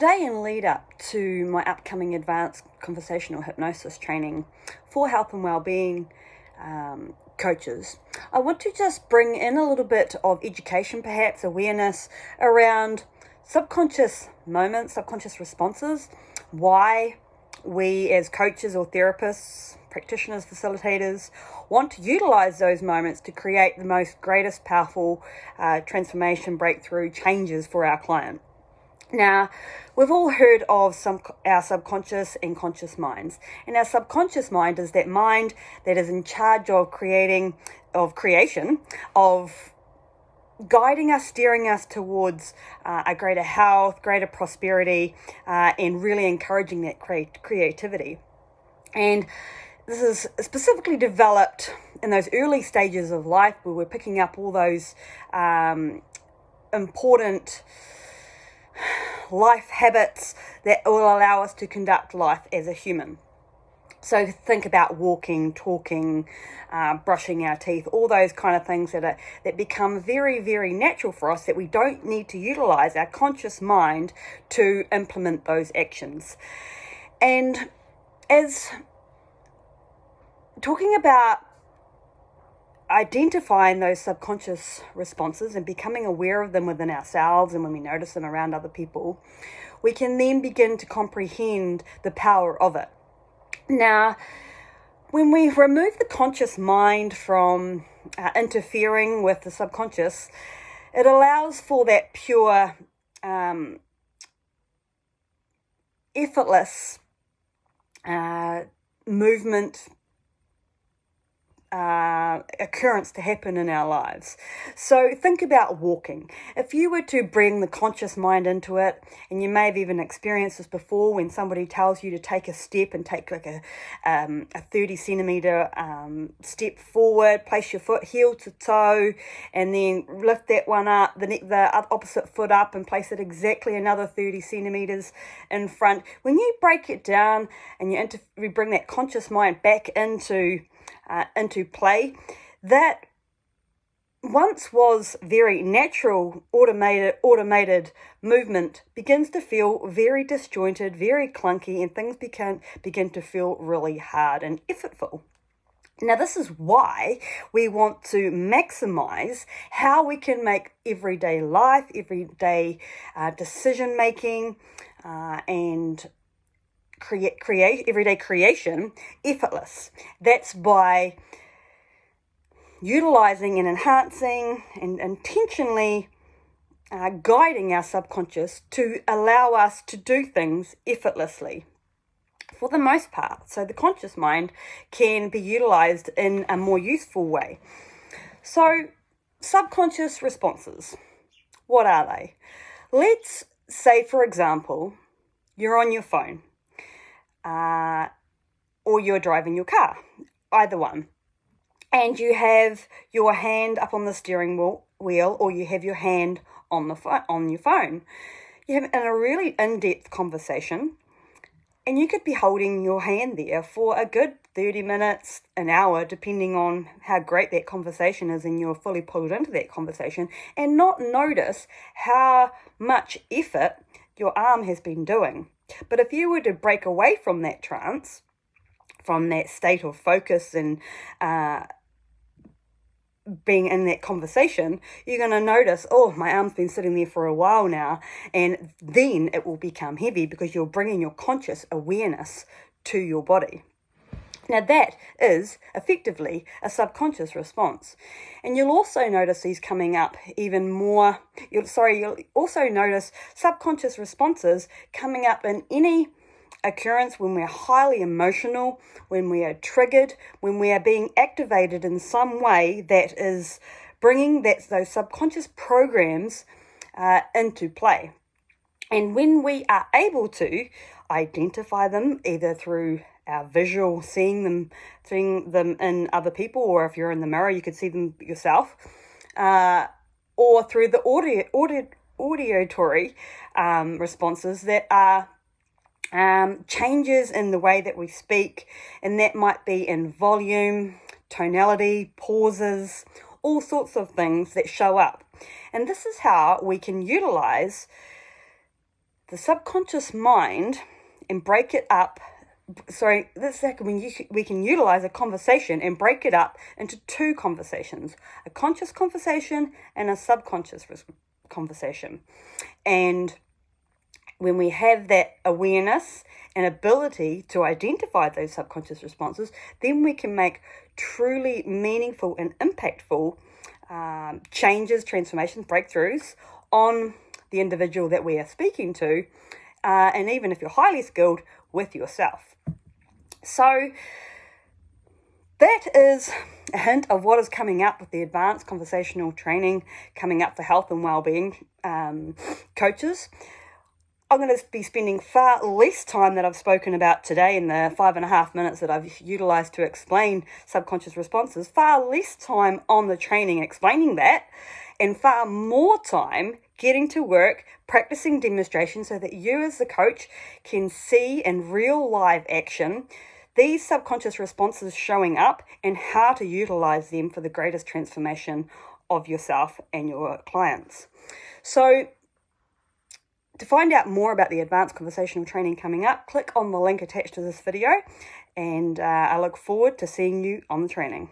Today, in lead up to my upcoming advanced conversational hypnosis training for health and well-being coaches, I want to just bring in a little bit of education, perhaps awareness around subconscious moments, subconscious responses, why we as coaches or therapists, practitioners, facilitators want to utilize those moments to create the most greatest powerful transformation, breakthrough changes for our client. Now, we've all heard of our subconscious and conscious minds. And our subconscious mind is that mind that is in charge of creation, of guiding us, steering us towards a greater health, greater prosperity, and really encouraging that creativity. And this is specifically developed in those early stages of life where we're picking up all those important life habits that will allow us to conduct life as a human. So think about walking, talking, brushing our teeth, all those kind of things that become very, very natural for us, that we don't need to utilize our conscious mind to implement those actions. And as talking about identifying those subconscious responses and becoming aware of them within ourselves, and when we notice them around other people, we can then begin to comprehend the power of it. Now, when we remove the conscious mind from interfering with the subconscious, it allows for that pure, effortless movement, occurrence to happen in our lives. So think about walking. If you were to bring the conscious mind into it, and you may have even experienced this before, when somebody tells you to take a step and take like a 30 centimeter step forward, place your foot heel to toe, and then lift that one up, the opposite foot up, and place it exactly another 30 centimeters in front. When you break it down and you bring that conscious mind back into play, that once was very natural, automated movement begins to feel very disjointed, very clunky, and things begin to feel really hard and effortful. Now, this is why we want to maximize how we can make everyday life, everyday decision making, and create everyday creation effortless. That's by utilizing and enhancing and intentionally guiding our subconscious to allow us to do things effortlessly for the most part. So the conscious mind can be utilized in a more useful way. So subconscious responses, what are they? Let's say, for example, you're on your phone. Or you're driving your car, either one, and you have your hand up on the steering wheel, or you have your hand on your phone. You're having a really in-depth conversation, and you could be holding your hand there for a good 30 minutes, an hour, depending on how great that conversation is, and you're fully pulled into that conversation, and not notice how much effort your arm has been doing. But if you were to break away from that trance, from that state of focus and being in that conversation, you're going to notice, oh, my arm's been sitting there for a while now, and then it will become heavy because you're bringing your conscious awareness to your body. Now, that is effectively a subconscious response. And you'll also notice these coming up even more. You'll also notice subconscious responses coming up in any occurrence when we're highly emotional, when we are triggered, when we are being activated in some way that is bringing those subconscious programs into play. And when we are able to identify them, either through our visual, seeing them in other people, or if you're in the mirror, you could see them yourself, or through the auditory responses that are changes in the way that we speak, and that might be in volume, tonality, pauses, all sorts of things that show up. And this is how we can utilize the subconscious mind and break it up. Sorry, that's like when we can utilize a conversation and break it up into two conversations, a conscious conversation and a subconscious conversation. And when we have that awareness and ability to identify those subconscious responses, then we can make truly meaningful and impactful changes, transformations, breakthroughs on the individual that we are speaking to, and even if you're highly skilled, with yourself. So that is a hint of what is coming up with the advanced conversational training coming up for health and well-being coaches. I'm going to be spending far less time that I've spoken about today in the 5.5 minutes that I've utilized to explain subconscious responses, far less time on the training explaining that, and far more time getting to work, practicing demonstrations so that you as the coach can see in real live action these subconscious responses showing up and how to utilize them for the greatest transformation of yourself and your clients. So to find out more about the advanced conversational training coming up, click on the link attached to this video, and I look forward to seeing you on the training.